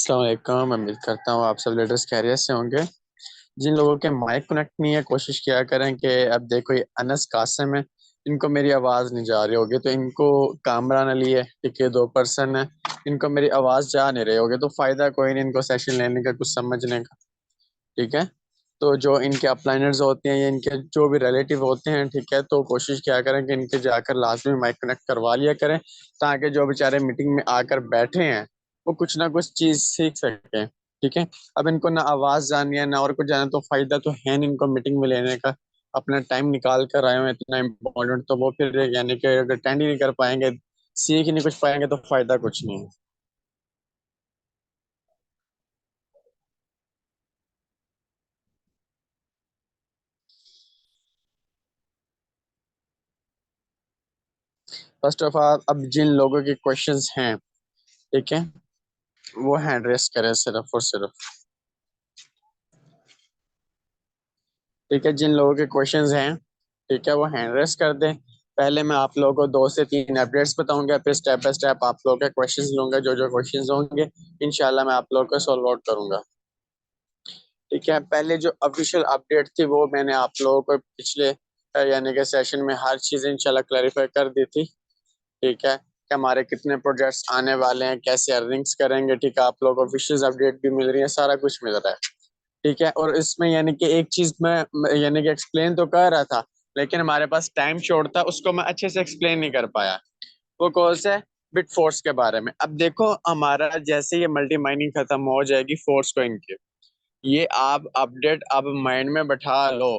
अस्सलाम वालेकुम। उम्मीद करता हूँ आप सब लेटर्स खैरियत से होंगे। जिन लोगों के माइक कनेक्ट नहीं है कोशिश किया करें कि अब देखो ये अनस कासिम है, इनको मेरी आवाज़ नहीं जा रही होगी तो इनको कामरान अली है, ठीक है, दो पर्सन है, इनको मेरी आवाज़ जा नहीं रही होगी तो फ़ायदा कोई नहीं इनको सेशन लेने का, कुछ समझने का। ठीक है, तो जो इनके अपलाइनर्स होते हैं या इनके जो भी रिलेटिव होते हैं, ठीक है, तो कोशिश किया करें कि इनके जाकर लाजमी माइक कनेक्ट करवा लिया करें ताकि जो बेचारे मीटिंग में आकर बैठे हैं वो कुछ ना कुछ चीज़ सीख सकें। ठीक है, अब इनको ना आवाज़ जाननी है ना और कुछ जाना, तो फायदा तो है नहीं इनको मीटिंग में लेने का। अपना टाइम निकाल कर आए हो इतना इम्पोर्टेंट, तो वो फिर यानी कि अगर अटेंड ही नहीं कर पाएंगे, सीख ही नहीं कुछ पाएंगे, तो फायदा कुछ नहीं है। फर्स्ट ऑफ ऑल, अब जिन लोगों के क्वेश्चंस हैं, ठीक है, वो हैंड रेस करें सिर्फ और सिर्फ। ठीक है, जिन लोगों के क्वेश्चंस हैं, ठीक है, वो हैंड रेस कर दें। पहले मैं आप लोगों को दो से तीन अपडेट्स बताऊंगा, फिर स्टेप बाय स्टेप आप लोगों के क्वेश्चंस लूंगा, जो जो क्वेश्चंस होंगे इंशाल्लाह मैं आप लोगों को सॉल्व आउट करूंगा। ठीक है, पहले जो ऑफिशियल अपडेट थी वो मैंने आप लोगों को पिछले यानी कि सेशन में हर चीज़ इंशाल्लाह क्लैरिफाई कर दी थी। ठीक है, कि हमारे कितने प्रोजेक्ट्स आने वाले हैं, कैसे अर्निंग्स करेंगे, ठीक है, आप लोगों को ऑफिशियल अपडेट भी मिल रही है, सारा कुछ मिल रहा है। ठीक है, और इसमें यानी कि एक चीज मैं यानी कि एक्सप्लेन तो कर रहा था, लेकिन हमारे पास टाइम शॉर्ट था, उसको मैं अच्छे से एक्सप्लेन नहीं कर पाया। वो कौन सा है? बिट फोर्स के बारे में। अब देखो, हमारा जैसे ये मल्टी माइनिंग खत्म हो जाएगी फोर्स कॉइन की, ये आप अपडेट अब माइंड में बैठा लो,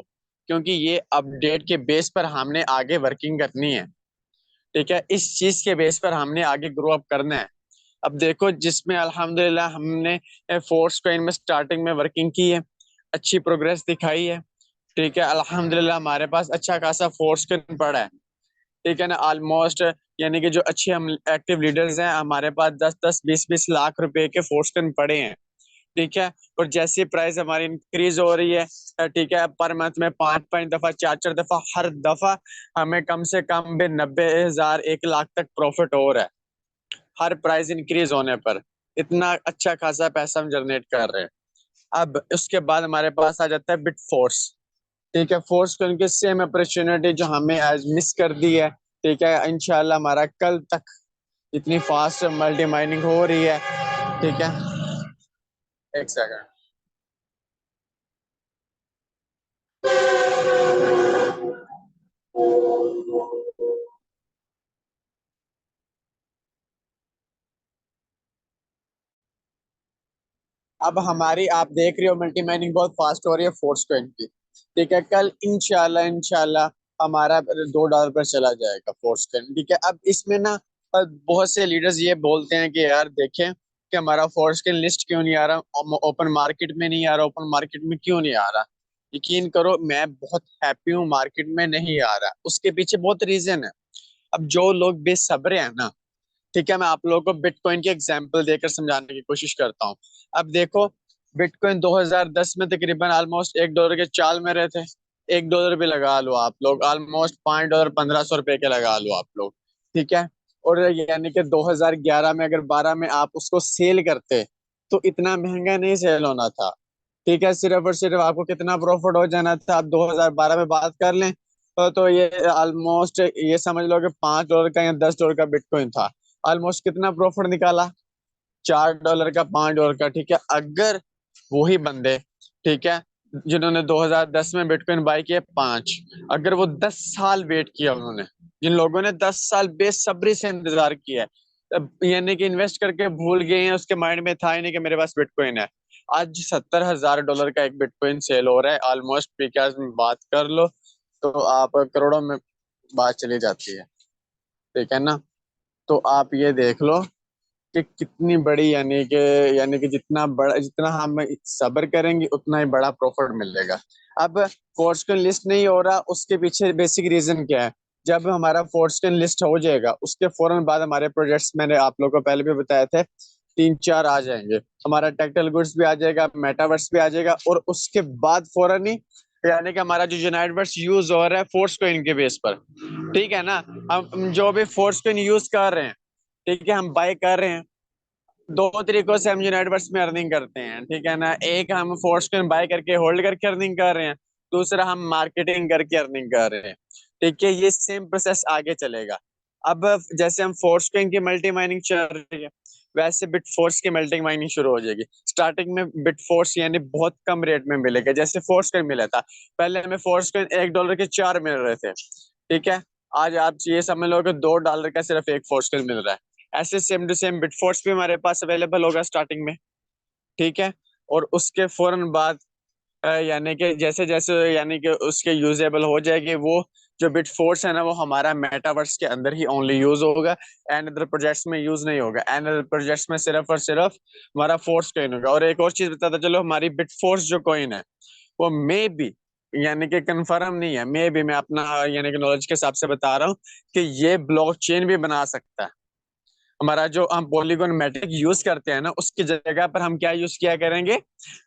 क्योंकि ये अपडेट के बेस पर हमने आगे वर्किंग करनी है। ठीक है, इस चीज के बेस पर हमने आगे ग्रो अप करना है। अब देखो, जिसमें अल्हम्दुलिल्लाह हमने फोर्स कॉइन में स्टार्टिंग में वर्किंग की है, अच्छी प्रोग्रेस दिखाई है। ठीक है, अल्हम्दुलिल्लाह हमारे पास अच्छा खासा फोर्स कॉइन पड़ा है। ठीक है ना, ऑलमोस्ट यानी कि जो अच्छे हम एक्टिव लीडर्स हैं, हमारे पास 10-10 20-20 लाख रुपए के फोर्स कॉइन पड़े हैं। ठीक है, और जैसी प्राइस हमारी इंक्रीज हो रही है, ठीक है, पर मंथ में 5-5 दफा, 4-4 दफा, हर दफा हमें कम से कम भी 90,000 1 लाख तक प्रॉफिट हो रहा है। हर प्राइस इंक्रीज होने पर इतना अच्छा खासा पैसा हम जनरेट कर रहे हैं। अब उसके बाद हमारे पास आ जाता है बिट फोर्स। ठीक है, फोर्स को उनकी सेम अपॉर्चुनिटी जो हमें आज मिस कर दी है, ठीक है, इंशाल्लाह हमारा कल तक इतनी फास्ट मल्टी माइनिंग हो रही है। ठीक है, एक सेकंड। अब हमारी आप देख रहे हो मल्टी माइनिंग बहुत फास्ट हो रही है फोर्स को इनकी। ठीक है, कल इंशाल्लाह इंशाल्लाह हमारा $2 पर चला जाएगा फोर्स को। ठीक है, अब इसमें ना बहुत से लीडर्स ये बोलते हैं कि यार देखें कि हमारा फोर्स के लिस्ट क्यों नहीं आ रहा, ओपन मार्केट में नहीं आ रहा, ओपन मार्केट में क्यों नहीं आ रहा। यकीन करो मैं बहुत हैप्पी हूँ मार्केट में नहीं आ रहा, उसके पीछे बहुत रीजन है। अब जो लोग बेसब्रे हैं ना, ठीक है, मैं आप लोगों को बिटकॉइन की एग्जांपल देकर समझाने की कोशिश करता हूँ। अब देखो, बिटकॉइन 2010 में तकरीबन ऑलमोस्ट $1 के चाल में रहे थे। $1 भी लगा लो आप लोग, ऑलमोस्ट $5 1500 के लगा लो आप लोग। ठीक है, और यानी कि 2011 में अगर 12 में आप उसको सेल करते तो इतना महंगा नहीं सेल होना था। ठीक है, सिर्फ और सिर्फ आपको कितना प्रॉफिट हो जाना था, आप 2012 में बात कर लें तो ये ऑलमोस्ट ये समझ लो कि $5 का या $10 का बिटकॉइन था। ऑलमोस्ट कितना प्रॉफिट निकाला? $4 का, $5 का। ठीक है, अगर वही बंदे, ठीक है, जिन्होंने 2010 में बिटकॉइन बाय किए पांच, अगर वो 10 साल वेट किया उन्होंने, जिन लोगों ने 10 साल बेसब्री से इंतजार किया है, यानी कि इन्वेस्ट करके भूल गए हैं, उसके माइंड में था ही नहीं कि मेरे पास बिटकॉइन है, आज $70,000 का एक बिटकॉइन सेल हो रहा है ऑलमोस्ट। विकास में बात कर लो तो आप करोड़ों में बात चली जाती है। ठीक है ना, तो आप ये देख लो कि कितनी बड़ी यानी कि जितना बड़ा, जितना हम सब्र करेंगे उतना ही बड़ा प्रॉफिट मिलेगा। अब फोर्सकन लिस्ट नहीं हो रहा, उसके पीछे बेसिक रीजन क्या है? जब हमारा फोर्सकन लिस्ट हो जाएगा उसके फौरन बाद हमारे प्रोजेक्ट्स, मैंने आप लोगों को पहले भी बताया थे, 3-4 आ जाएंगे। हमारा टेक्टिकल गुड्स भी आ जाएगा, मेटावर्स भी आ जाएगा, और उसके बाद फौरन ही यानी कि हमारा जो यूनाइटवर्स यूज हो रहा है फोर्स को इनके बेस पर। ठीक है ना, हम जो भी फोर्स को यूज कर रहे हैं, ठीक है, हम बाय कर रहे हैं, दो तरीकों से हम यूनाइटवर्स में अर्निंग करते हैं, ठीक है ना। एक हम फोर्सकॉइन बाय करके होल्ड करके अर्निंग कर रहे हैं, दूसरा हम मार्केटिंग करके अर्निंग कर रहे हैं। ठीक है, ये सेम प्रोसेस आगे चलेगा। अब जैसे हम फोर्सकॉइन की मल्टी माइनिंग चल रही है, वैसे बिटफोर्स की मल्टी माइनिंग शुरू हो जाएगी। स्टार्टिंग में बिटफोर्स यानी बहुत कम रेट में मिलेगा, जैसे फोर्सकॉइन मिला था। पहले हमें फोर्सकॉइन $1 के 4 मिल रहे थे, ठीक है। आज आप ये समझ लो कि $2 का सिर्फ एक फोर्सकॉइन मिल रहा है। ऐसे सेम टू सेम बिटफोर्स भी हमारे पास अवेलेबल होगा स्टार्टिंग में, ठीक है। और उसके फौरन बाद यानी कि जैसे जैसे यानी कि उसके यूजेबल हो जाएगी वो, जो बिट फोर्स है ना, वो हमारा मेटावर्स के अंदर ही ओनली यूज होगा। एंड अदर प्रोजेक्ट्स में यूज नहीं होगा। एंड अदर प्रोजेक्ट्स में सिर्फ और सिर्फ हमारा फोर्स कॉइन होगा। और एक और चीज बताता चलो, हमारी बिट फोर्स जो कॉइन है वो मे बी, यानी कि कंफर्म नहीं है, मे बी मैं अपना यानी कि नॉलेज के हिसाब से बता रहा हूँ कि ये ब्लॉकचेन भी बना सकता है। हमारा जो हम पॉलीगॉन मैट्रिक यूज करते हैं ना, उसकी जगह पर हम क्या यूज किया करेंगे,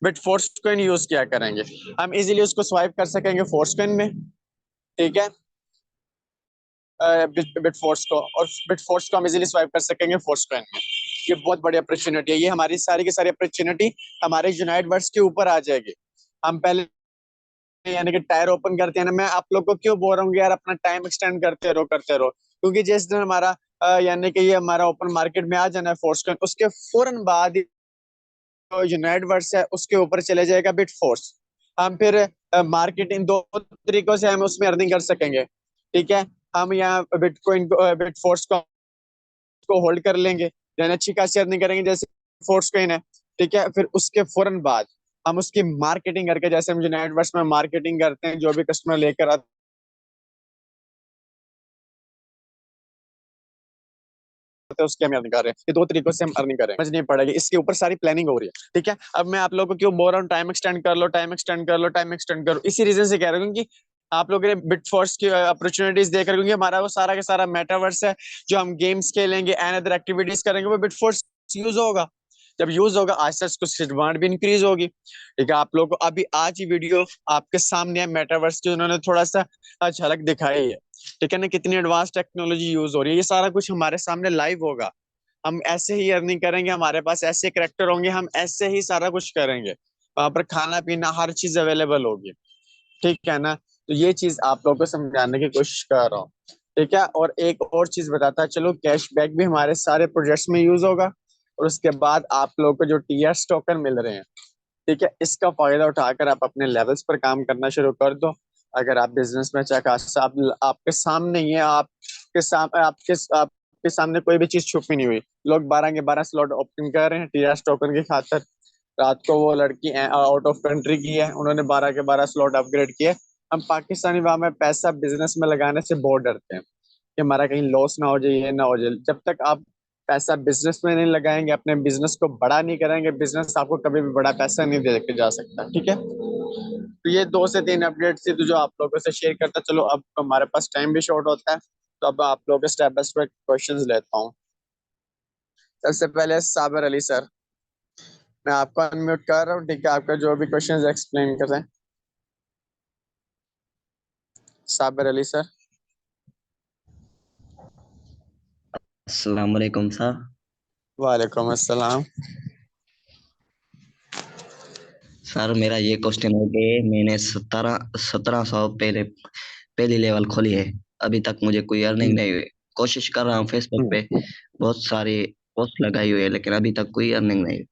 बिट फोर्स कॉइन यूज किया करेंगे। हम इजीली उसको स्वाइप कर सकेंगे फोर्स कॉइन में, ठीक है। बिट फोर्स को, और बिट फोर्स को हम इजीली स्वाइप कर सकेंगे फोर्स कॉइन में। ये बहुत बड़ी अपॉर्चुनिटी है, ये हमारी सारी की सारी अपॉर्चुनिटी हमारे यूनाइट वर्ड्स के ऊपर आ जाएगी। हम पहले यानी कि टायर ओपन करते हैं ना, मैं आप लोग को क्यों बोल रहा हूँ कि यार अपना टाइम एक्सटेंड करते रहो करते रहो, क्योंकि जिस दिन हमारा यानी कि ये हमारा ओपन मार्केट में आ जाना है फोर्स कॉइन, उसके फौरन बाद जो यूनाइट वर्स है उसके ऊपर चले जाएगा बिट फोर्स। हम फिर मार्केट इन दो तरीकों से हम उसमें अर्निंग कर सकेंगे, ठीक है। हम यहाँ बिटकॉइन को बिट फोर्स को होल्ड कर लेंगे, यानी अच्छी खासी अर्निंग करेंगे जैसे फोर्स कॉइन है, ठीक है। फिर उसके फौरन बाद हम उसकी मार्केटिंग करके, जैसे हम यूनाइट वर्स में मार्केटिंग करते हैं, जो भी कस्टमर लेकर आते हैं उसकी हम अर्निंग कर रहे हैं। ये दो तरीकों से हम अर्निंग कर रहे हैं, समझ नहीं पड़ेगी, इसके ऊपर सारी प्लानिंग हो रही है, ठीक है। अब मैं आप लोगों को क्यों बोल रहा हूँ टाइम एक्सटेंड कर लो, टाइम एक्सटेंड कर लो, टाइम एक्सटेंड करो, इसी रीजन से कह रहा हूँ, क्योंकि आप लोगों ने बिटफोर्स की अपॉर्चुनिटीज देख रहे हो, क्योंकि हमारा वो सारा का सारा मेटावर्स है। जो हम गेम्स खेलेंगे एंड अदर एक्टिविटीज करेंगे वो बिटफोर्स यूज होगा। जब यूज होगा आस्ते आस्ते उसकी डिमांड भी इंक्रीज होगी, ठीक है। आप लोगों को अभी आज ही वीडियो आपके सामने है मेटावर्स की, उन्होंने थोड़ा सा झलक दिखाई है, ठीक है ना, कितनी एडवांस टेक्नोलॉजी यूज हो रही है। ये सारा कुछ हमारे सामने लाइव होगा। हम ऐसे ही अर्निंग करेंगे, हमारे पास ऐसे करेक्टर होंगे, हम ऐसे ही सारा कुछ करेंगे। वहां पर खाना पीना हर चीज अवेलेबल होगी, ठीक है ना। तो ये चीज आप लोगों को समझाने की कोशिश कर रहा हूँ, ठीक है। और एक और चीज बताता चलो, कैशबैक भी हमारे सारे प्रोजेक्ट्स में यूज होगा। और उसके बाद आप लोगों को जो टीएस टोकन मिल रहे हैं, ठीक है, इसका फायदा उठाकर आप अपने लेवल्स पर काम करना शुरू कर दो। अगर आप बिजनेस में चाहे आप आपके सामने ही है, आपके सामने कोई भी चीज छुपी नहीं हुई। लोग 12 के 12 स्लॉट ओपन कर रहे हैं टीएस टोकन की खातिर। रात को वो लड़की आउट ऑफ कंट्री की है, उन्होंने 12 के 12 स्लॉट अपग्रेड किए। हम पाकिस्तानी वहां में पैसा बिजनेस में लगाने से बहुत डरते हैं कि हमारा कहीं लॉस ना हो जाए, ये ना हो जाए। जब तक आप पैसा बिजनेस में नहीं लगाएंगे, अपने बिजनेस को बड़ा नहीं करेंगे, बिजनेस आपको कभी भी बड़ा पैसा नहीं दे के जा सकता, ठीक है। तो ये 2 से 3 अपडेट थी तो जो आप लोगों से शेयर करता चलो। अब हमारे पास टाइम भी शॉर्ट होता है, तो अब आप लोगों के स्टेप बाय स्टेप क्वेश्चंस लेता हूँ। सबसे पहले साबर अली सर, मैं आपको अनम्यूट कर रहा हूँ, ठीक है। आपका जो भी क्वेश्चंस एक्सप्लेन करें, साबर अली सर। अस्सलाम वालेकुम सर। वालेकुम अस्सलाम। सर मेरा ये क्वेश्चन है कि मैंने 1700 पहले पहली लेवल खोली है। अभी तक मुझे कोई अर्निंग नहीं हुई। कोशिश कर रहा हूँ फेसबुक पे, बहुत सारी पोस्ट लगाई हुई है, लेकिन अभी तक कोई अर्निंग नहीं हुई।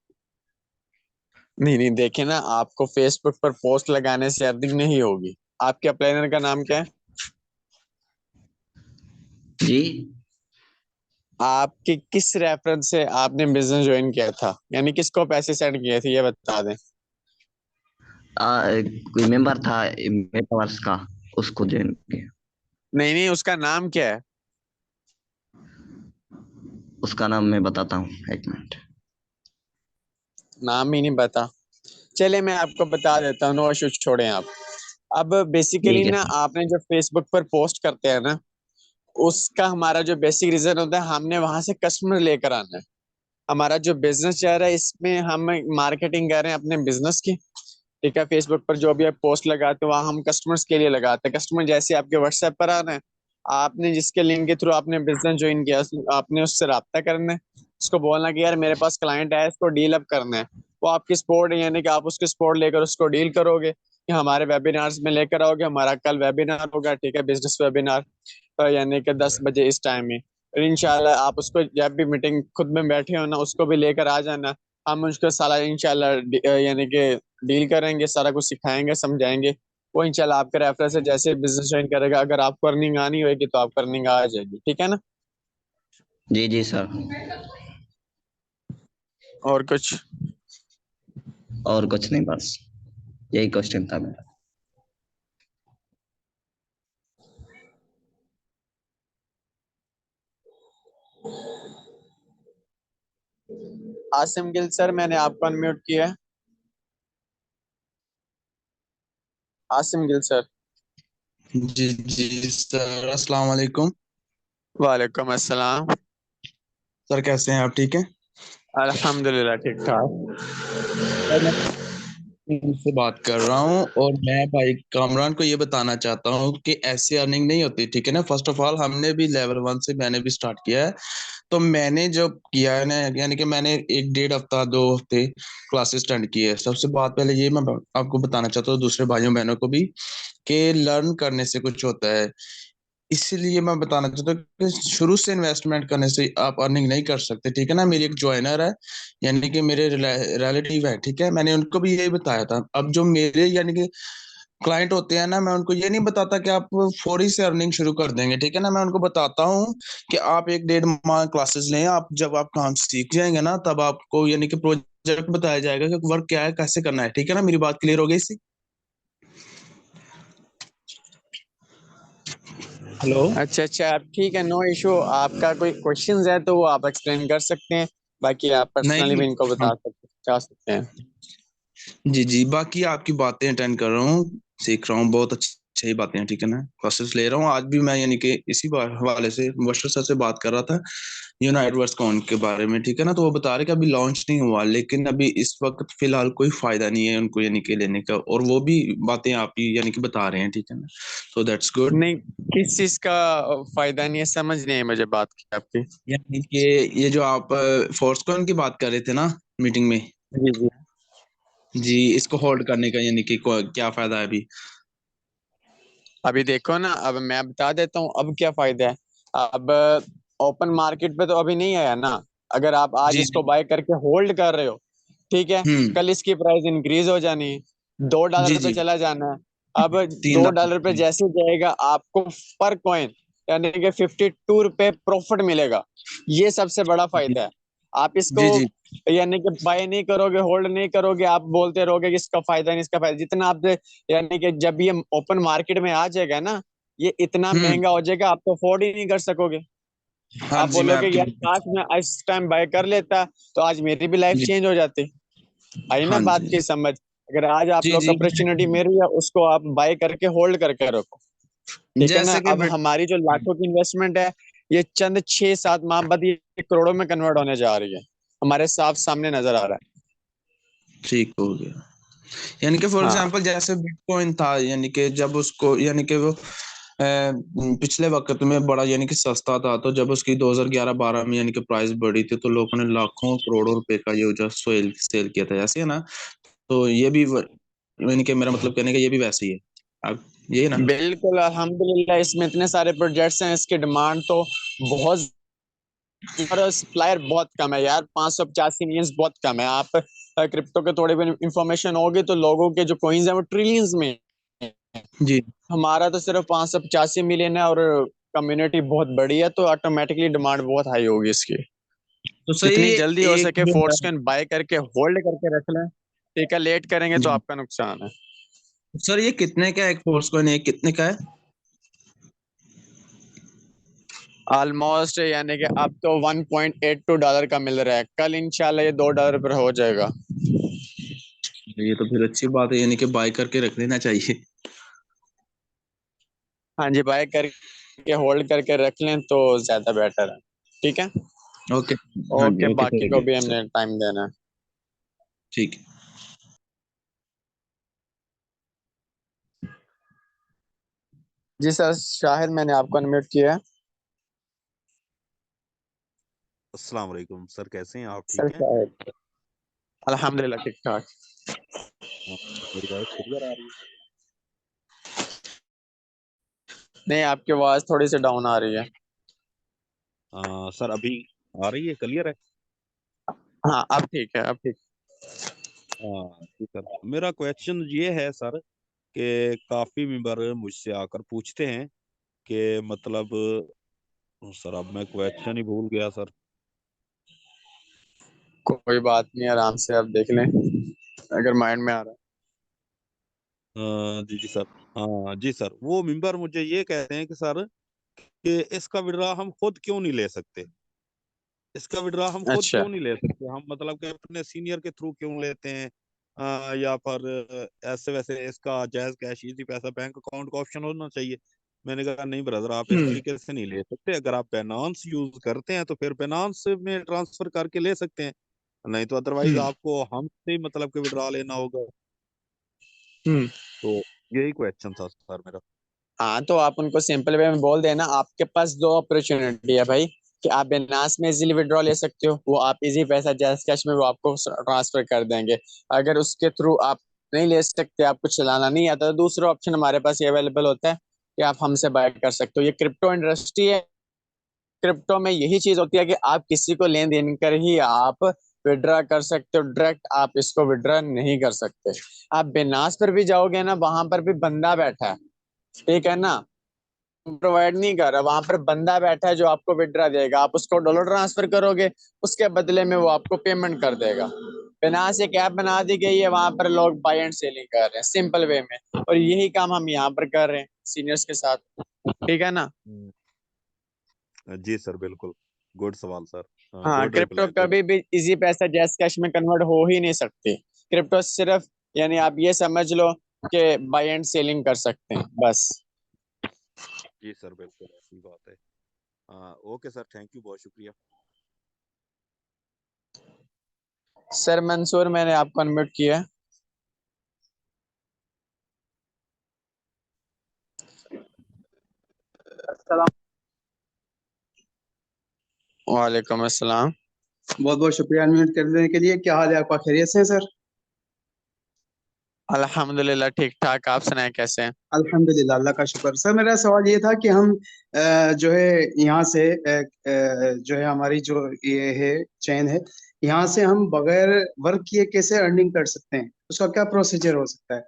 नहीं नहीं, देखिए ना, आपको फेसबुक पर पोस्ट लगाने से अर्निंग नहीं होगी। आपके प्लानर का नाम क्या है? जी। आपके किस रेफरेंस से आपने बिजनेस ज्वाइन किया था, यानी किसको पैसे सेंड किए थे, ये बता दें। कोई मेंबर था मेटावर्स का, उसको ज्वाइन किया। नहीं नहीं, उसका नाम क्या है? उसका नाम मैं बताता हूँ, एक मिनट। नाम ही नहीं बता। चलिए मैं आपको बता देता हूँ, नो इशू, छोड़ें आप। अब बेसिकली ठीक है ना, सर। आपने जो फेसबुक पर पोस्ट करते हैं ना, उसका हमारा जो बेसिक रीजन होता है, हमने वहां से कस्टमर लेकर आना है। हमारा जो बिजनेस चल रहा है, इसमें हम मार्केटिंग कर रहे हैं अपने बिजनेस की, ठीक है। फेसबुक पर जो भी आप पोस्ट लगाते हो, वहाँ हम कस्टमर्स के लिए लगाते हैं। कस्टमर जैसे आपके व्हाट्सएप पर आना है, आपने जिसके लिंक के थ्रू आपने बिजनेस ज्वाइन किया, आपने उससे रब्ता करना है, उसको बोलना कि यार मेरे पास क्लाइंट है, इसको डील अप करना है। वो आपकी सपोर्ट यानी कि आप उसकी सपोर्ट लेकर उसको डील करोगे, कि हमारे वेबिनार्स में लेकर आओगे। हमारा कल वेबिनार होगा, ठीक है, बिजनेस वेबिनार, तो यानी कि 10 बजे इस टाइम में। और इंशाल्लाह आप उसको जब भी मीटिंग खुद में बैठे हो ना, उसको भी लेकर आ जाना। हम उसको सारा इंशाल्लाह यानी कि डील करेंगे, सारा कुछ सिखाएंगे, समझाएंगे। वो इंशाल्लाह आपके रेफरेंस से जैसे बिजनेस ज्वाइन करेगा, अगर आपको अर्निंग आनी होगी तो आपको अर्निंग आ जाएगी, ठीक है ना। जी जी सर। और कुछ? और कुछ नहीं, बस यही क्वेश्चन था मेरा। आसिम गिल सर, मैंने आपको अनम्यूट किया है। आसिम गिल सर। जी जी सर, अस्सलाम वालेकुम। वालेकुम अस्सलाम। सर कैसे हैं आप, ठीक हैं? अल्हम्दुलिल्लाह ठीक ठाक। सर मैं से बात कर रहा हूँ और मैं भाई कामरान को ये बताना चाहता हूँ कि ऐसी अर्निंग नहीं होती, ठीक है ना। फर्स्ट ऑफ ऑल हमने भी लेवल 1 से मैंने भी स्टार्ट किया है। तो मैंने जब किया है ना, यानी कि मैंने एक डेढ़ हफ्ता 2 हफ्ते क्लासेस अटेंड की है। सबसे बात पहले ये मैं आपको बताना चाहता हूँ, दूसरे भाइयों बहनों को भी, कि लर्न करने से कुछ होता है। इसीलिए मैं बताना चाहता हूँ कि शुरू से इन्वेस्टमेंट करने से आप अर्निंग नहीं कर सकते, ठीक है ना। मेरी एक ज्वाइनर है, यानी कि मेरे रिलेटिव है, ठीक है। मैंने उनको भी यही बताया था। अब जो मेरे यानी कि क्लाइंट होते हैं ना, मैं उनको ये नहीं बताता कि आप फौरी से अर्निंग शुरू कर देंगे, ठीक है ना। मैं उनको बताता हूँ कि आप 1 डेढ़ माह क्लासेस लें। आप जब आप काम सीख जाएंगे ना, तब आपको यानी कि प्रोजेक्ट बताया जाएगा कि वर्क क्या है, कैसे करना है, ठीक है ना। मेरी बात क्लियर हो गई इसी? हेलो। अच्छा अच्छा, आप ठीक है, नो इशू। आपका कोई क्वेश्चंस है तो वो आप एक्सप्लेन कर सकते हैं। बाकी आप पर्सनली नहीं। भी इनको हाँ। बता सकते जा सकते हैं। जी जी, बाकी आपकी बातें अटेंड कर रहा हूँ, सीख रहा हूँ, बहुत अच्छी अच्छी बातें हैं, ठीक है ना। क्लासेस ले रहा हूँ। आज भी मैं यानी कि इसी बार हवाले से मुबशर सर से बात कर रहा था, यूनाइटेड वर्स कॉइन के बारे में, ठीक है ना। तो वो बता रहे कि अभी लॉन्च नहीं हुआ, लेकिन अभी इस वक्त फिलहाल कोई फायदा नहीं है उनको यानी कि लेने का। और वो भी बातें आप ही यानी कि बता रहे हैं, ठीक है ना। तो दैट्स गुड। नहीं, किस चीज का फायदा नहीं है, समझ नहीं है मुझे बात की आपकी। यानी कि ये जो आप फोर्स कॉइन की बात कर रहे थे ना मीटिंग में, जी जी। जी, इसको होल्ड करने का यानी कि क्या फायदा है अभी? अभी देखो ना, अब मैं बता देता हूँ अब क्या फायदा है। अब ओपन मार्केट पे तो अभी नहीं आया ना। अगर आप आज जी इसको जी। बाय करके होल्ड कर रहे हो, ठीक है, हम्म। कल इसकी प्राइस इंक्रीज हो जानी है, जी $2 पे जी। चला जाना है। अब 3 लाख। $2 पे जैसे जाएगा, आपको पर कॉइन यानी कि ₹52 प्रॉफिट मिलेगा। ये सबसे बड़ा फायदा है। आप इसको जी जी। यानी कि बाय नहीं करोगे, होल्ड नहीं करोगे, आप बोलते रहोगे कि इसका फायदा नहीं, इसका फायदा, जितना आप यानी कि जब ये ओपन मार्केट में आ जाएगा ना, ये इतना हम्म। महंगा हो जाएगा, आप तो अफोर्ड ही नहीं कर सकोगे। हाँ आप जी, मैं बोलोगे आपकी यार काश मैं इस टाइम बाय कर लेता, तो आज मेरी भी लाइफ जी। चेंज हो जाती। आई ना हाँ बात जी। की समझ। अगर आज आप जी लोग जी। अपॉर्चुनिटी मिल रही है, उसको आप बाय करके होल्ड करके रखो, ठीक है ना। जैसे कि अब हमारी जो लाखों की इन्वेस्टमेंट है, ये चंद 6-7 माह बाद ये करोड़ों में कन्वर्ट होने जा रही है। हमारे साफ सामने नजर आ रहा ठीक हो गया। यानी कि फॉर है। हाँ एग्जांपल जैसे बिटकॉइन था, यानी कि जब उसको यानी कि वो पिछले वक्त में बड़ा यानी कि सस्ता था, तो जब उसकी 2011-12 में यानी कि प्राइस बढ़ी थी, तो लोगों ने लाखों करोड़ों रुपए का ये जो सेल सेल किया था, ऐसे है ना। तो ये भी यानी कि मेरा मतलब कहने का ये भी वैसे ही है। अब ये है ना। बिल्कुल, अल्हम्दुलिल्लाह, इसमें इतने सारे प्रोजेक्ट्स हैं, इसकी डिमांड तो बहुत, और सप्लायर बहुत कम है यार। 585 मिलियन बहुत कम है। आप क्रिप्टो के थोड़े भी इंफॉर्मेशन होगी तो लोगों के जो कॉइन्स हैं वो ट्रिलियंस में हैं। जी। हमारा तो सिर्फ 585 मिलियन है, और कम्युनिटी बहुत बड़ी है, तो ऑटोमेटिकली डिमांड बहुत हाई होगी इसकी। तो सही जितनी जल्दी हो एक सके जो है, फोर्सकॉइन बाय करके होल्ड करके रख लें, ठीक है। लेट करेंगे तो जी आपका नुकसान है। सर, ये कितने का है एक फोर्स कॉइन, एक कितने का है? ऑलमोस्ट यानी कि अब तो $1.82 का मिल रहा है, कल इंशाल्लाह ये $2 पर हो जाएगा। ये तो फिर अच्छी बात है, यानी कि बाय करके रख लेना चाहिए। हाँ जी, बाय करके होल्ड करके रख लें तो ज्यादा बेटर है, ठीक है। ओके। हाँ जी, ओके, ओके, बाकी को थैंक भी यू सर। हमने टाइम देना है। ठीक है। जी सर, शाहिद मैंने आपको अनम्यूट किया है। अस्सलाम वालेकुम सर, कैसे हैं आप? सर ठीक हैं? क्या है? अल्हम्दुलिल्लाह ठीक ठाक। हाँ, मेरी वॉइस क्लियर आ रही है? नहीं, आपकी आवाज थोड़ी सी डाउन आ रही है। सर अभी आ रही है, क्लियर है? हाँ, अब ठीक है, अब ठीक। हाँ जी सर, मेरा क्वेश्चन ये है सर कि काफी मेंबर मुझसे आकर पूछते हैं कि मतलब सर अब मैं क्वेश्चन ही भूल गया सर। कोई बात नहीं, आराम से आप देख लें अगर माइंड में आ रहा जी जी सर। हाँ जी सर, वो मेंबर मुझे ये कहते हैं कि सर कि इसका विड्रा हम खुद क्यों नहीं ले सकते, इसका विड्रा हम है। खुद अच्छा। क्यों नहीं ले सकते, हम मतलब कि अपने सीनियर के थ्रू क्यों लेते हैं? या फिर ऐसे वैसे इसका जायज कैश इजी पैसा बैंक अकाउंट का ऑप्शन होना चाहिए। मैंने कहा नहीं ब्रदर, आप इस हम्म। तरीके से नहीं ले सकते। अगर आप बाइनांस यूज करते हैं तो फिर बाइनांस में ट्रांसफर करके ले सकते हैं, नहीं तो अदरवाइज हम्म। आपको हमसे मतलब कि विड्रा लेना होगा। हम्म। तो यही क्वेश्चन था सर मेरा। हाँ, तो आप उनको सिंपल वे में बोल देना, आपके पास दो अपॉर्चुनिटी है भाई, कि आप बिनास में इजीली विड्रॉ ले सकते हो, वो आप इजी पैसा जैस कैश में वो आपको ट्रांसफर कर देंगे। अगर उसके थ्रू आप नहीं ले सकते, आपको चलाना नहीं आता, तो दूसरा ऑप्शन हमारे पास ये अवेलेबल होता है कि आप हमसे बाय कर सकते हो। ये क्रिप्टो इंडस्ट्री है। क्रिप्टो में यही चीज होती है कि आप किसी को लेन देन कर ही आप विड्रा कर सकते हो, डायरेक्ट आप इसको विड्रा नहीं कर सकते। आप बिनास पर भी जाओगे ना, वहां पर भी बंदा बैठा है, ठीक है ना, प्रोवाइड नहीं कर रहा, वहां पर बंदा बैठा है जो आपको विड्रा देगा, आप उसको डॉलर ट्रांसफर करोगे, उसके बदले में वो आपको पेमेंट कर देगा। बिनास एक ऐप बना दी गई है, वहां पर लोग बाय एंड सेलिंग कर रहे हैं सिंपल वे में, और यही काम हम यहाँ पर कर रहे हैं सीनियर्स के साथ, ठीक है ना। हम्म, जी सर बिल्कुल। गुड सवाल सर। हाँ, गुड क्रिप्टो रिप्लाई, गुड। कभी भी इजी पैसा जैस कैश में कन्वर्ट हो ही नहीं सकती। क्रिप्टो सिर्फ, यानी आप ये समझ लो कि बाय एंड सेलिंग कर सकते हैं बस। जी सर बिल्कुल ऐसी बात है। ओके सर, थैंक यू, बहुत शुक्रिया। सर मंसूर, मैंने आपको अनम्यूट किया है। वालेकुम अस्सलाम। बहुत बहुत शुक्रिया अनम्यूट करने के लिए। क्या हाल है आपका? खैरियत से है सर? अल्हम्दुलिल्लाह ठीक ठाक, आप सुनाएं कैसे हैं? अल्हम्दुलिल्लाह, अल्लाह का शुक्र। सर मेरा सवाल ये था कि हम जो है यहाँ से जो है हमारी जो ये है चेन है, यहाँ से हम बगैर वर्क किए कैसे अर्निंग कर सकते हैं? उसका क्या प्रोसीजर हो सकता है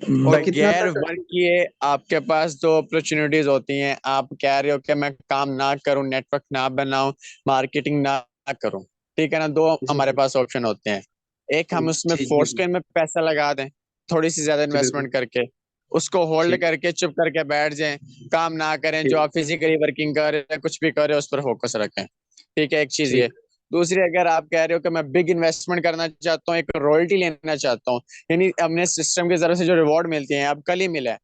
और कितना बगैर तक? वर्क किए आपके पास दो अपॉर्चुनिटीज होती हैं। आप कह रहे हो कि मैं काम ना करूं, नेटवर्क ना बनाऊं, मार्केटिंग ना करूं, ठीक है ना। दो जी हमारे जी पास ऑप्शन होते हैं। एक, हम उसमें जी जी फोर्स जी कॉइन में पैसा लगा दें, थोड़ी सी ज्यादा जी बिल्कुल इन्वेस्टमेंट करके, उसको होल्ड ठीक करके चुप करके बैठ जाएं, काम ना करें, जो ठीक आप फिजिकली वर्किंग कर रहे हैं कुछ भी कर रहे हो उस पर फोकस रखें, ठीक है। एक चीज ये। ठीक दूसरी, अगर आप कह रहे हो कि मैं बिग इन्वेस्टमेंट करना चाहता हूँ, एक रॉयल्टी लेना चाहता हूँ, यानी अपने सिस्टम की तरफ से जो रिवॉर्ड मिलती है, अब कल ही मिला है,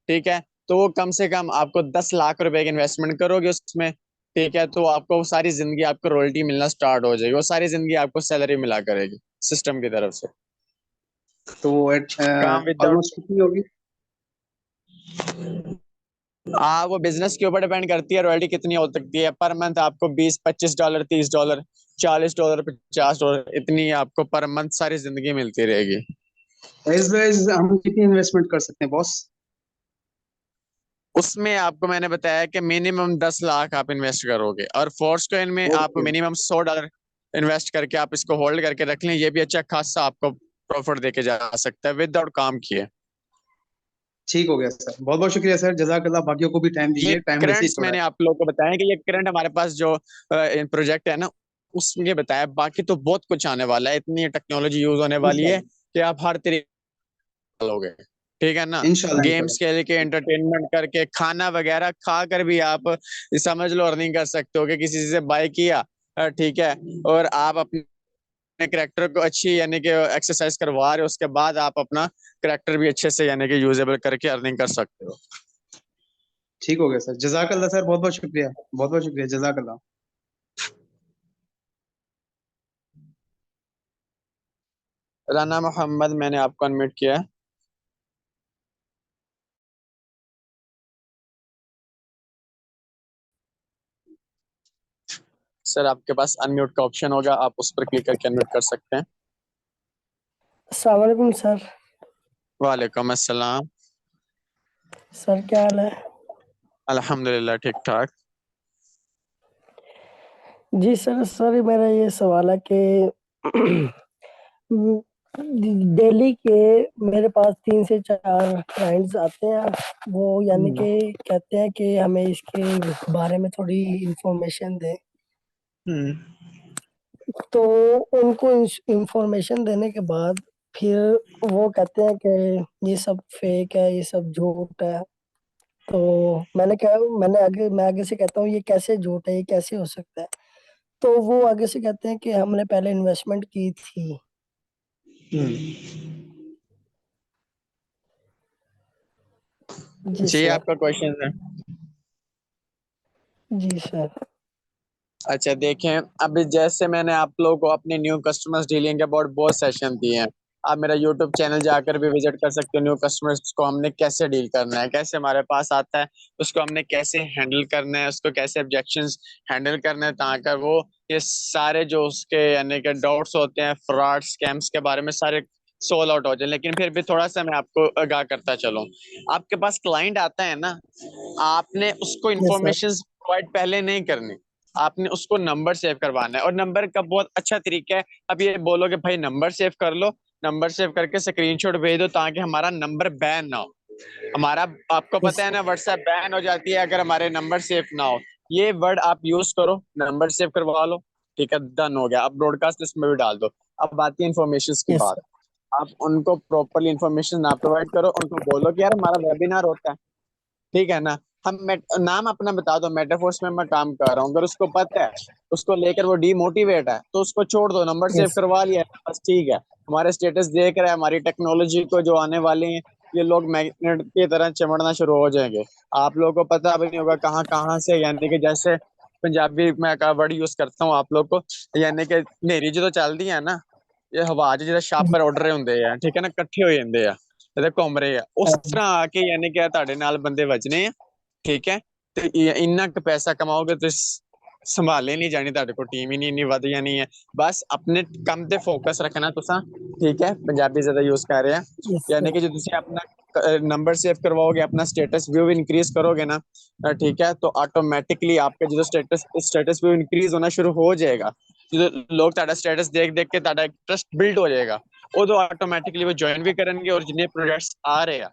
ठीक है, तो वो कम से कम आपको 10 लाख रुपए की इन्वेस्टमेंट करोगे उसमें, ठीक है, तो आपको सारी जिंदगी आपको रॉयल्टी मिलना स्टार्ट हो जाएगी, वो सारी जिंदगी आपको सैलरी मिला करेगी सिस्टम की तरफ से। तो काम विदाउट, ऑलमोस्ट कितनी होगी? हाँ, वो बिजनेस के ऊपर डिपेंड करती है, रॉयल्टी कितनी हो सकती है पर मंथ। आपको $20-25, $30, $40, $50, इतनी आपको पर मंथ सारी जिंदगी मिलती रहेगी। एज वेज हम कितनी इन्वेस्टमेंट कर सकते हैं बॉस? उसमें आपको मैंने बताया कि मिनिमम 10 लाख आप इन्वेस्ट करोगे, और फोर्स कॉइन में आप ओके, मिनिमम $100 इन्वेस्ट करके आप इसको होल्ड करके रख लें, ये भी अच्छा खासा आपको प्रॉफिट देके जा सकता है विदाउट काम किए। ठीक हो गया सर। बहुत बहुत शुक्रिया सर, जजाकल्लाह। बाकियों को भी टाइम ये दीजिए, टाइम वैसे ही करंट्स थोड़ा है। मैंने आप लोगों को बताया कि ये करंट हमारे पास जो प्रोजेक्ट है ना, उसमें बताया, बाकी तो बहुत कुछ आने वाला है, इतनी टेक्नोलॉजी यूज होने वाली है इंशाल्लाह कि आप हर तरीके लोगे, ठीक है ना। इंशाल्लाह गेम्स इंशाल्लाह। खेल के, एंटरटेनमेंट करके, खाना वगैरह खा कर भी आप समझ लो अर्निंग कर सकते हो, कि किसी से बाय किया, ठीक है, और आप अपने करेक्टर को अच्छी यानी कि एक्सरसाइज करवा रहे हो, उसके बाद आप अपना करेक्टर भी अच्छे से यानी कि यूजेबल करके अर्निंग कर सकते हो। ठीक हो गया सर, जजाकल्ला सर, बहुत बहुत शुक्रिया, बहुत बहुत शुक्रिया, जजाकल्ला। राना मोहम्मद, मैंने आपको अनम्यूट किया है। सर आपके पास अनम्यूट का ऑप्शन होगा, आप उस पर क्लिक करके अनम्यूट कर सकते हैं। अस्सलाम वालेकुम सर। वालेकुम अस्सलाम। सर क्या हाल है? अल्हम्दुलिल्लाह ठीक ठाक। जी सर मेरा ये सवाल है कि दिल्ली के मेरे पास 3 से 4 क्लाइंट्स आते हैं, वो यानी कि कहते हैं कि हमें इसके बारे में थोड़ी इंफॉर्मेशन दें। तो उनको इंफॉर्मेशन देने के बाद फिर वो कहते हैं कि ये सब फेक है, ये सब झूठ है। तो मैं आगे से कहता हूँ ये कैसे झूठ है, ये कैसे हो सकता है? तो वो आगे से कहते हैं कि हमने पहले इन्वेस्टमेंट की थी। जी जी सर। आपका क्वेश्चन है। जी सर। अच्छा देखें, अभी जैसे मैंने आप लोगों को अपने न्यू कस्टमर्स डीलिंग के अबाउट बहुत सेशन दिए हैं। आप मेरा यूट्यूब चैनल जाकर भी विजिट कर सकते हो। न्यू कस्टमर्स को हमने कैसे डील करना है, कैसे हमारे पास आता है उसको हमने कैसे हैंडल करना है, उसको कैसे ऑब्जेक्शंस हैंडल करना है, ताकि वो ये सारे जो उसके यानी कि डाउट्स होते हैं फ्रॉड स्कैम्स के बारे में सारे सोल्व आउट हो जाए। लेकिन फिर भी थोड़ा सा मैं आपको आगाह करता चलूं, आपके पास क्लाइंट आता है ना, आपने उसको यस सर। इंफॉर्मेशन प्रोवाइड पहले नहीं करनी, आपने उसको नंबर सेव करवाना है। और नंबर का बहुत अच्छा तरीका है, अब ये बोलोगे भाई नंबर सेव कर लो, नंबर सेव करके स्क्रीनशॉट भेज दो ताकि हमारा नंबर बैन ना हो। हमारा आपको यस पता है ना व्हाट्सएप बैन हो जाती है अगर हमारे नंबर सेव ना हो। ये वर्ड आप यूज करो, नंबर सेव करवा लो, ठीक है, डन हो गया। अब ब्रॉडकास्ट इसमें भी डाल दो। अब आती है इन्फॉर्मेशन की यस बात। सर। आप उनको प्रॉपरली इन्फॉर्मेशन ना प्रोवाइड करो, उनको बोलो कि यार हमारा वेबिनार होता है, ठीक है ना, नाम अपना बता दो, मेटाफोर्स में मैं काम कर रहा हूँ। अगर उसको पता है, उसको लेकर वो डीमोटिवेट है, तो उसको छोड़ दो, नंबर सेव यस करवा लिया बस, ठीक है। हमारे स्टेटस देख रहा है, हमारी टेक्नोलॉजी को जो आने वाली है, ये लोग मैग्नेट की तरह चिमड़ना शुरू हो जाएंगे। आप लोगों को पता भी नहीं होगा कहाँ कहाँ से, यानी कि जैसे पंजाबी में का वर्ड यूज करता हूँ आप लोग को, यानी कि नेरी जो चलती है ना, ये हवा जो जी। छापर उड़ रहे होंगे हैं, ठीक है ना, इकट्ठे हो जाते हैं ਤੇ ਘੁੰਮ ਰਹੇ ਆ ਉਸ हाँ जी। ਤਰ੍ਹਾਂ ਆ ਕੇ, ਯਾਨੀ ਕਿ ਤੁਹਾਡੇ ਨਾਲ ਬੰਦੇ ਵੱਜਣੇ ਆ, ਠੀਕ ਹੈ। ਤੇ ਇੰਨਾ ਕੁ ਪੈਸਾ ਕਮਾਓਗੇ ਤੁਸੀਂ, ਸੰਭਾਲੇ ਨਹੀਂ ਜਾਣੀ, ਤੁਹਾਡੇ ਕੋਲ ਟੀਮ ਹੀ ਨਹੀਂ ਇੰਨੀ ਵਧ ਜਾਣੀ ਹੈ। ਬਸ ਆਪਣੇ ਕੰਮ ਤੇ ਫੋਕਸ ਰੱਖਣਾ ਤੁਸੀਂ, ਠੀਕ ਹੈ। ਪੰਜਾਬੀ ਜ਼ਿਆਦਾ ਯੂਜ਼ ਕਰ ਰਹੇ ਆ, यस यानी सर। कि जो ਤੁਸੀਂ ਆਪਣਾ नंबर सेव करवाओगे, अपना स्टेटस व्यू इंक्रीज करोगे ना, ठीक है, तो ऑटोमेटिकली आपका जो स्टेटस स्टेटस व्यू इंक्रीज होना शुरू हो जाएगा। जो लोग ਤੁਹਾਡਾ स्टेटस देख देख के ਤੁਹਾਡਾ ट्रस्ट बिल्ड हो जाएगा, ਉਦੋਂ ਆਟੋਮੈਟਿਕਲੀ वो ज्वाइन भी करेंगे। और जितने प्रोजेक्ट्स आ रहे हैं,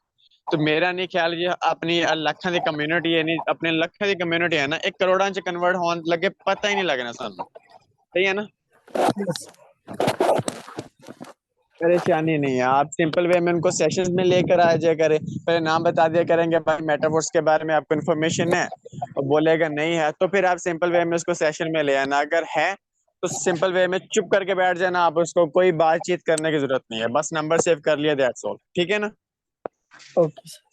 तो मेरा नहीं ख्याल ये अपनी ਲੱਖਾਂ ਦੀ ਕਮਿਊਨਿਟੀ ਹੈ, ਨਹੀਂ ਆਪਣੇ ਲੱਖਾਂ ਦੀ ਕਮਿਊਨਿਟੀ ਹੈ ਨਾ, 1 ਕਰੋੜਾਂ ਚ ਕਨਵਰਟ ਹੋਣ ਲੱਗੇ ਪਤਾ ਹੀ ਨਹੀਂ लगना ਸਾਨੂੰ, सही है ना। यस। परेशानी नहीं है, आप सिंपल वे में उनको सेशंस में लेकर आ जाया करें। पहले नाम बता दिया करेंगे भाई मेटावर्स के बारे में आपको इन्फॉर्मेशन है, और बोलेगा नहीं है तो फिर आप सिंपल वे में उसको सेशन में ले आना। अगर है तो सिंपल वे में चुप करके बैठ जाना, आप उसको कोई बातचीत करने की जरूरत नहीं है, बस नंबर सेव कर लिया, दैट्स ऑल, ठीक है ना। Okay sir.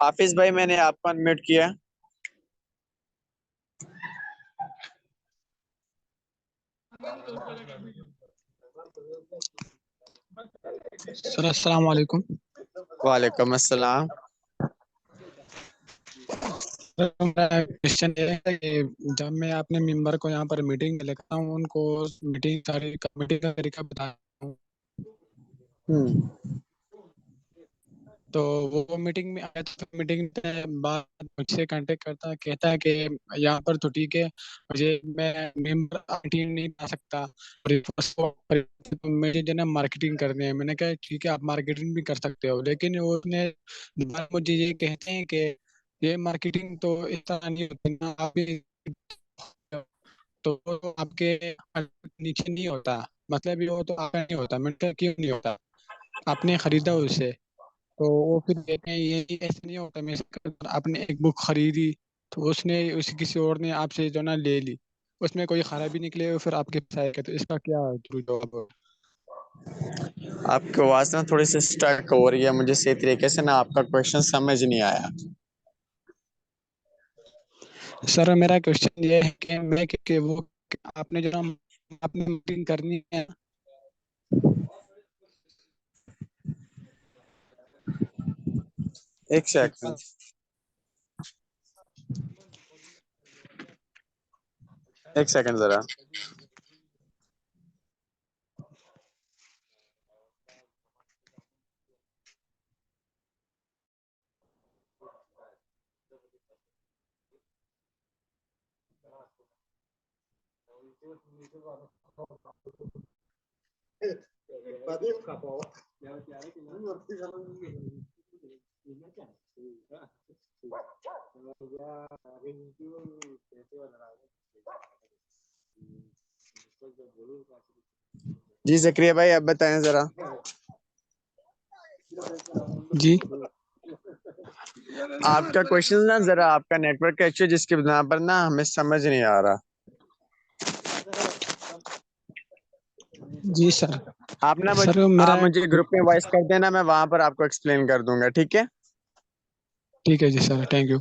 हाफिज भाई मैंने आपको अनम्यूट किया। सर अस्सलाम वालेकुम। वालेकुम अस्सलाम। सर मेरा क्वेश्चन ये है कि जब मैं अपने मेंबर को यहाँ पर मीटिंग में लेता हूँ, उनको मीटिंग सारी मीटिंग का तरीका बताता हूँ, हम्म तो वो मीटिंग में आया, तो मीटिंग में बाद मुझसे कांटेक्ट करता है, कहता है कि यहाँ पर तो ठीक है, मुझे मैं मेंबर टीम नहीं बना सकता, और तो मुझे जो है ना मार्केटिंग करनी है। मैंने कहा ठीक है, आप मार्केटिंग भी कर सकते हो, लेकिन वो उसने मुझे ये कहते हैं कि ये मार्केटिंग तो इस तरह नहीं होती ना, आप भी तो वो आपके नीचे नहीं होता, मतलब ये वो तो आपका नहीं होता। मैंने कहा क्यों नहीं होता, आपने खरीदा उसे। तो वो फिर कहते हैं ये ऐसे नहीं होता, मैं आपने एक बुक खरीदी, तो उसने उसी किसी और ने आपसे जो ना ले ली, उसमें कोई खराबी निकले, वो फिर आपके पास आएगा, तो इसका क्या जवाब होगा? आपकी आवाज ना थोड़ी सी स्टक हो रही है, मुझे सही तरीके से ना आपका क्वेश्चन समझ नहीं आया। सर मेरा क्वेश्चन ये है कि मैं कि वो आपने जो ना आपने मीटिंग करनी है, एक सेकंड। एक सेकंड जरा। जी ज़करिया भाई, आप बताएं जरा। जी आपका क्वेश्चन ना जरा आपका नेटवर्क का इश्यू जिसकी बिना पर ना हमें समझ नहीं आ रहा। जी सर। आप ना सर मेरा आप मुझे ग्रुप में वॉइस कर देना, मैं वहां पर आपको एक्सप्लेन कर दूंगा, ठीक है? ठीक है जी सर, थैंक यू।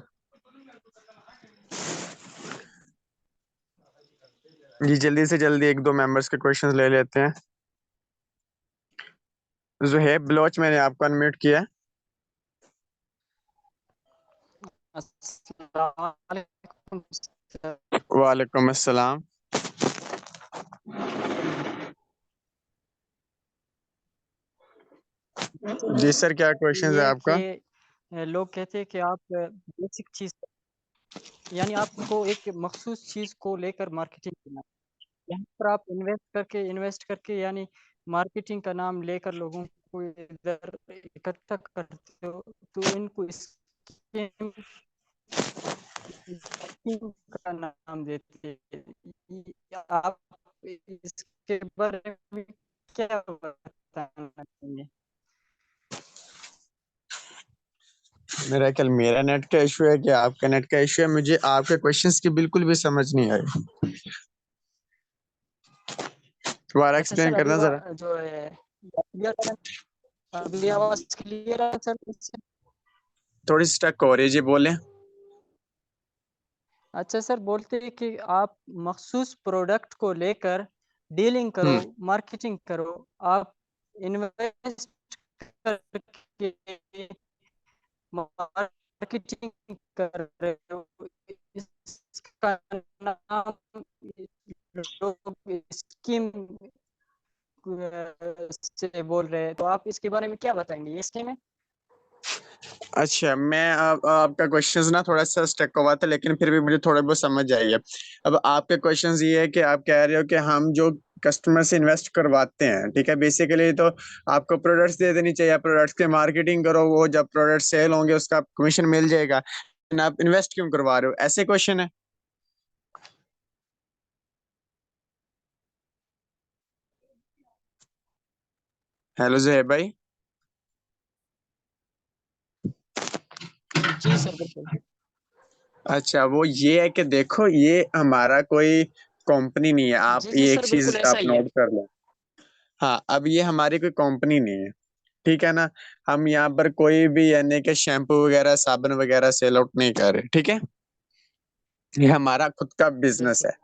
जी जल्दी से जल्दी एक दो मेंबर्स के क्वेश्चंस ले लेते हैं। जुहेब बलोच, मैंने आपको अनम्यूट किया है। अस्सलामुअलैकुम सर। वालेकुम अस्सलाम। जी सर, क्या क्वेश्चन है ये आपका? कि लोग कहते हैं कि आप बेसिक चीज़ यानी आपको एक मखसूस चीज़ को लेकर मार्केटिंग करना है। यहाँ पर आप इन्वेस्ट करके यानी मार्केटिंग का नाम लेकर लोगों को इधर इकट्ठा करते हो, तो इनको स्कीम स्कीम का नाम देते हैं। आप इसके बारे में क्या बताना चाहेंगे? मेरा ख्याल मेरा नेट का इशू है कि आपका नेट का इशू है। मुझे आपके क्वेश्चंस की बिल्कुल भी समझ नहीं आई। दोबारा अच्छा सर, एक्सप्लेन करना जरा। जो है क्लियर है? अभी आवाज क्लियर है सर? थोड़ी स्टक हो रही है, जी बोले। अच्छा सर, बोलते हैं कि आप मखसूस प्रोडक्ट को लेकर डीलिंग करो, मार्केटिंग करो, आप इन्वेस्ट करके मार्केटिंग कर रहे हो, इसका नाम लोग स्कीम से बोल रहे हैं, तो आप इसके बारे में क्या बताएंगे? ये स्कीम है? अच्छा, मैं आपका क्वेश्चन ना थोड़ा सा स्टक हुआ था, लेकिन फिर भी मुझे थोड़ा बहुत समझ आई है। अब आपके क्वेश्चन ये है कि आप कह रहे हो कि हम जो कस्टमर से इन्वेस्ट करवाते हैं, ठीक है, बेसिकली तो आपको प्रोडक्ट्स दे देनी चाहिए, प्रोडक्ट्स की मार्केटिंग करो, वो जब प्रोडक्ट सेल होंगे उसका कमीशन मिल जाएगा, लेकिन आप इन्वेस्ट क्यों करवा रहे हो? ऐसे क्वेश्चन है। हेलो जुहेब भाई। जी सर, बिल्कुल। अच्छा, वो ये है कि देखो, ये हमारा कोई कंपनी नहीं है, आप जी जी ये एक सर, बिल्कुल चीज ऐसा आप ही है। नोट कर लो। हाँ, अब ये हमारी कोई कंपनी नहीं है, ठीक है ना? हम यहाँ पर कोई भी यानी कि शैम्पू वगैरह साबुन वगैरह सेल आउट नहीं कर रहे, ठीक है? ये हमारा खुद का बिजनेस बिल्कुल। है,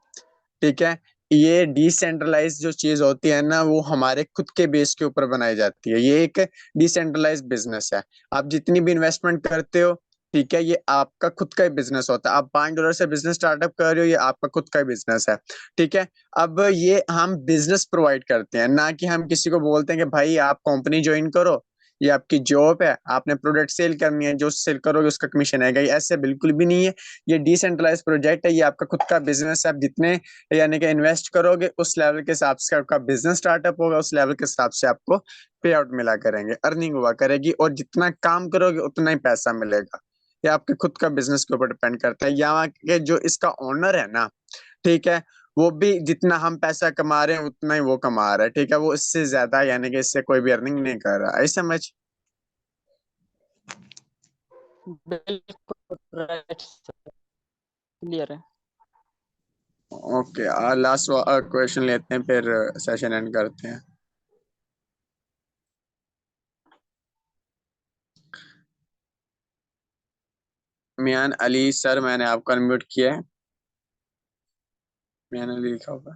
ठीक है? ये डिसेंट्रलाइज जो चीज होती है ना, वो हमारे खुद के बेस के ऊपर बनाई जाती है। ये एक डिसेंट्रलाइज बिजनेस है। आप जितनी भी इन्वेस्टमेंट करते हो, ठीक है, ये आपका खुद का ही बिजनेस होता है। आप $5 से बिजनेस स्टार्टअप कर रहे हो, ये आपका खुद का ही बिजनेस है, ठीक है? अब ये हम बिजनेस प्रोवाइड करते हैं, ना कि हम किसी को बोलते हैं कि भाई आप कंपनी ज्वाइन करो, ये आपकी जॉब है, आपने प्रोडक्ट सेल करनी है, जो सेल करोगे उसका कमीशन आएगा। ये ऐसे बिल्कुल भी नहीं है। ये डिसेंट्रलाइज प्रोजेक्ट है, ये आपका खुद का बिजनेस है। आप जितने यानी कि इन्वेस्ट करोगे उस लेवल के हिसाब से आपका बिजनेस स्टार्टअप होगा, उस लेवल के हिसाब से आपको पे आउट मिला करेंगे, अर्निंग हुआ करेगी, और जितना काम करोगे उतना ही पैसा मिलेगा। ये आपके खुद का बिजनेस के ऊपर डिपेंड करता है। यहाँ के जो इसका ओनर है ना, ठीक है, वो भी जितना हम पैसा कमा रहे हैं उतना ही वो कमा रहा है, ठीक है? वो इससे ज्यादा यानी कि इससे कोई भी अर्निंग नहीं कर रहा है, समझ? बिल्कुल राइट सर, क्लियर है। ओके, लास्ट क्वेश्चन लेते हैं, फिर सेशन एंड करते हैं। मियान अली सर, मैंने आपको अनम्यूट किया है। मियान अली लिखा होगा।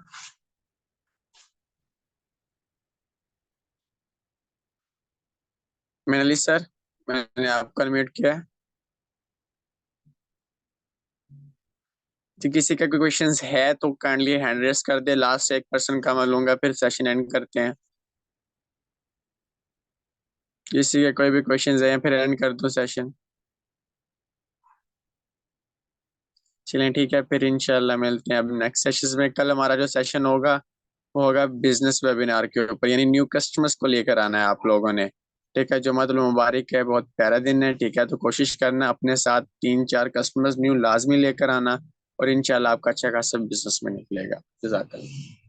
मियान अली सर। मैंने आपको अनम्यूट किया है। तो किसी का कोई क्वेश्चंस है तो काइंडली हैंड रेस कर दे। लास्ट एक पर्सन का मैं लूंगा, फिर सेशन एंड करते हैं। किसी के कोई भी क्वेश्चंस है फिर एंड कर दो सेशन। चलें ठीक है, फिर इंशाल्लाह मिलते हैं अब नेक्स्ट सेशन में। कल हमारा जो सेशन होगा वो होगा बिजनेस वेबिनार के ऊपर, यानी न्यू कस्टमर्स को लेकर आना है आप लोगों ने। ठीक है, जुमातुल मुबारक है, बहुत प्यारा दिन है। ठीक है, तो कोशिश करना अपने साथ 3-4 कस्टमर्स न्यू लाजमी लेकर आना, और इंशाल्लाह आपका अच्छा खासा बिजनेस में निकलेगा। जज़ाकल्लाह।